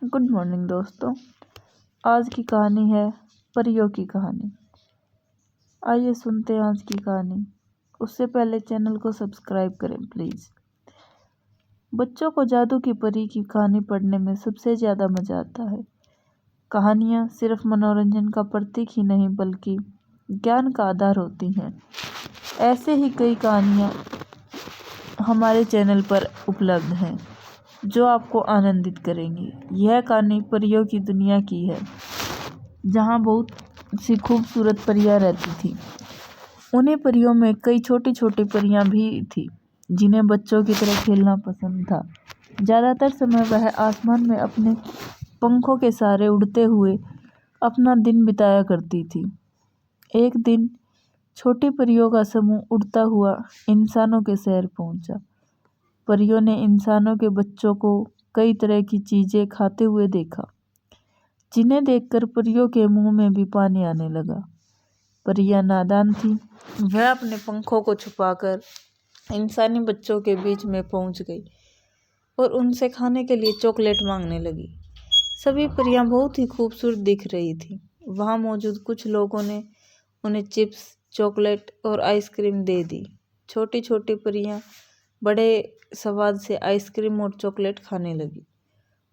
Good morning दोस्तों। आज की कहानी है परियों की कहानी। आइए सुनते हैं आज की कहानी। उससे पहले चैनल को सब्सक्राइब करें प्लीज़। बच्चों को जादू की परी की कहानी पढ़ने में सबसे ज़्यादा मज़ा आता है। कहानियाँ सिर्फ मनोरंजन का प्रतीक ही नहीं बल्कि ज्ञान का आधार होती हैं। ऐसे ही कई कहानियाँ हमारे चैनल पर उपलब्ध हैं जो आपको आनंदित करेंगी। यह कहानी परियों की दुनिया की है, जहाँ बहुत सी खूबसूरत परियां रहती थी। उन्हीं परियों में कई छोटी छोटी परियां भी थी जिन्हें बच्चों की तरह खेलना पसंद था। ज़्यादातर समय वह आसमान में अपने पंखों के सहारे उड़ते हुए अपना दिन बिताया करती थी। एक दिन छोटी परियों का समूह उड़ता हुआ इंसानों के शहर पहुंचा। परियों ने इंसानों के बच्चों को कई तरह की चीज़ें खाते हुए देखा, जिन्हें देखकर परियों के मुंह में भी पानी आने लगा। परियां नादान थी। वह अपने पंखों को छुपाकर इंसानी बच्चों के बीच में पहुंच गई और उनसे खाने के लिए चॉकलेट मांगने लगी। सभी परियां बहुत ही खूबसूरत दिख रही थी। वहां मौजूद कुछ लोगों ने उन्हें चिप्स, चॉकलेट और आइसक्रीम दे दी। छोटी छोटी परियां बड़े स्वाद से आइसक्रीम और चॉकलेट खाने लगी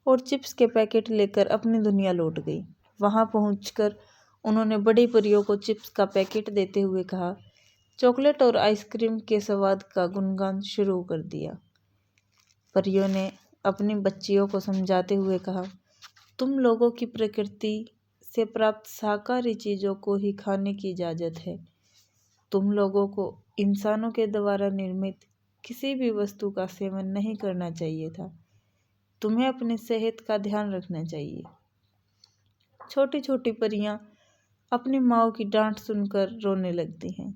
और चिप्स के पैकेट लेकर अपनी दुनिया लौट गई। वहां पहुंचकर उन्होंने बड़ी परियों को चिप्स का पैकेट देते हुए कहा, चॉकलेट और आइसक्रीम के स्वाद का गुणगान शुरू कर दिया। परियों ने अपनी बच्चियों को समझाते हुए कहा, तुम लोगों की प्रकृति से प्राप्त शाकाहारी चीज़ों को ही खाने की इजाज़त है। तुम लोगों को इंसानों के द्वारा निर्मित किसी भी वस्तु का सेवन नहीं करना चाहिए था। तुम्हें अपनी सेहत का ध्यान रखना चाहिए। छोटी छोटी परियां अपनी माँ की डांट सुनकर रोने लगती हैं।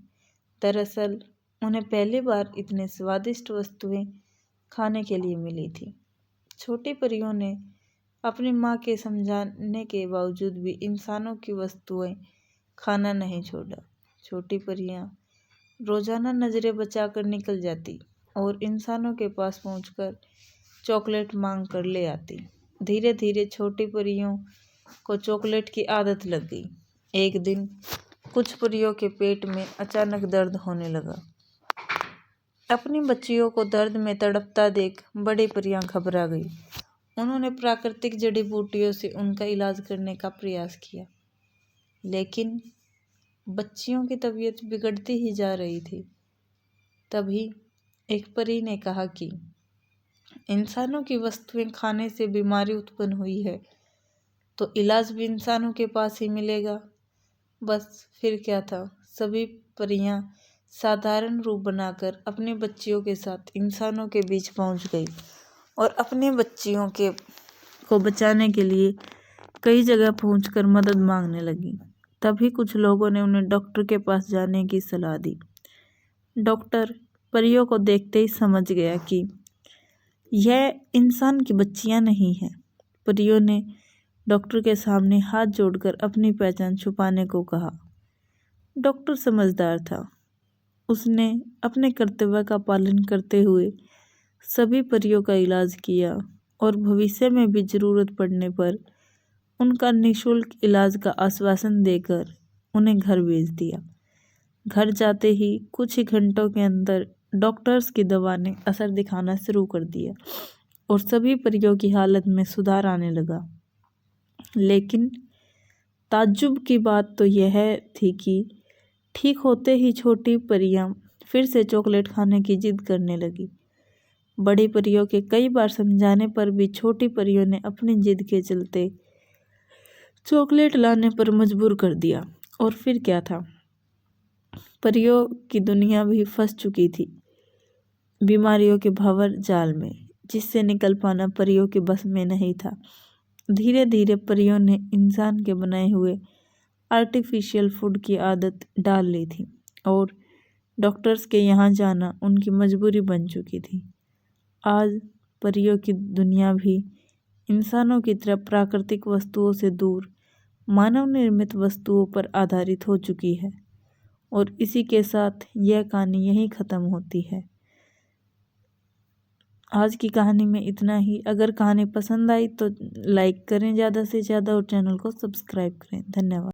दरअसल उन्हें पहली बार इतने स्वादिष्ट वस्तुएं खाने के लिए मिली थी। छोटी परियों ने अपनी माँ के समझाने के बावजूद भी इंसानों की वस्तुएं खाना नहीं छोड़ा। छोटी परियां रोजाना नज़रें बचाकर निकल जाती और इंसानों के पास पहुंचकर चॉकलेट मांग कर ले आती। धीरे धीरे छोटी परियों को चॉकलेट की आदत लग गई। एक दिन कुछ परियों के पेट में अचानक दर्द होने लगा। अपनी बच्चियों को दर्द में तड़पता देख बड़ी परियां घबरा गई। उन्होंने प्राकृतिक जड़ी बूटियों से उनका इलाज करने का प्रयास किया, लेकिन बच्चियों की तबीयत बिगड़ती ही जा रही थी। तभी एक परी ने कहा कि इंसानों की वस्तुएं खाने से बीमारी उत्पन्न हुई है, तो इलाज भी इंसानों के पास ही मिलेगा। बस फिर क्या था, सभी परियां साधारण रूप बनाकर अपनी बच्चियों के साथ इंसानों के बीच पहुंच गई और अपनी बच्चियों को बचाने के लिए कई जगह पहुंचकर मदद मांगने लगी। तभी कुछ लोगों ने उन्हें डॉक्टर के पास जाने की सलाह दी। डॉक्टर परियों को देखते ही समझ गया कि यह इंसान की बच्चियां नहीं हैं। परियों ने डॉक्टर के सामने हाथ जोड़कर अपनी पहचान छुपाने को कहा। डॉक्टर समझदार था। उसने अपने कर्तव्य का पालन करते हुए सभी परियों का इलाज किया और भविष्य में भी ज़रूरत पड़ने पर उनका निःशुल्क इलाज का आश्वासन देकर उन्हें घर भेज दिया। घर जाते ही कुछ ही घंटों के अंदर डॉक्टर्स की दवा ने असर दिखाना शुरू कर दिया और सभी परियों की हालत में सुधार आने लगा। लेकिन ताज्जुब की बात तो यह थी कि ठीक होते ही छोटी परियां फिर से चॉकलेट खाने की जिद करने लगी। बड़ी परियों के कई बार समझाने पर भी छोटी परियों ने अपनी जिद के चलते चॉकलेट लाने पर मजबूर कर दिया। और फिर क्या था, परियों की दुनिया भी फंस चुकी थी बीमारियों के भंवर जाल में, जिससे निकल पाना परियों के बस में नहीं था। धीरे धीरे परियों ने इंसान के बनाए हुए आर्टिफिशियल फूड की आदत डाल ली थी और डॉक्टर्स के यहाँ जाना उनकी मजबूरी बन चुकी थी। आज परियों की दुनिया भी इंसानों की तरह प्राकृतिक वस्तुओं से दूर मानव निर्मित वस्तुओं पर आधारित हो चुकी है। और इसी के साथ यह कहानी यहीं ख़त्म होती है। आज की कहानी में इतना ही। अगर कहानी पसंद आई तो लाइक करें ज़्यादा से ज़्यादा और चैनल को सब्सक्राइब करें। धन्यवाद।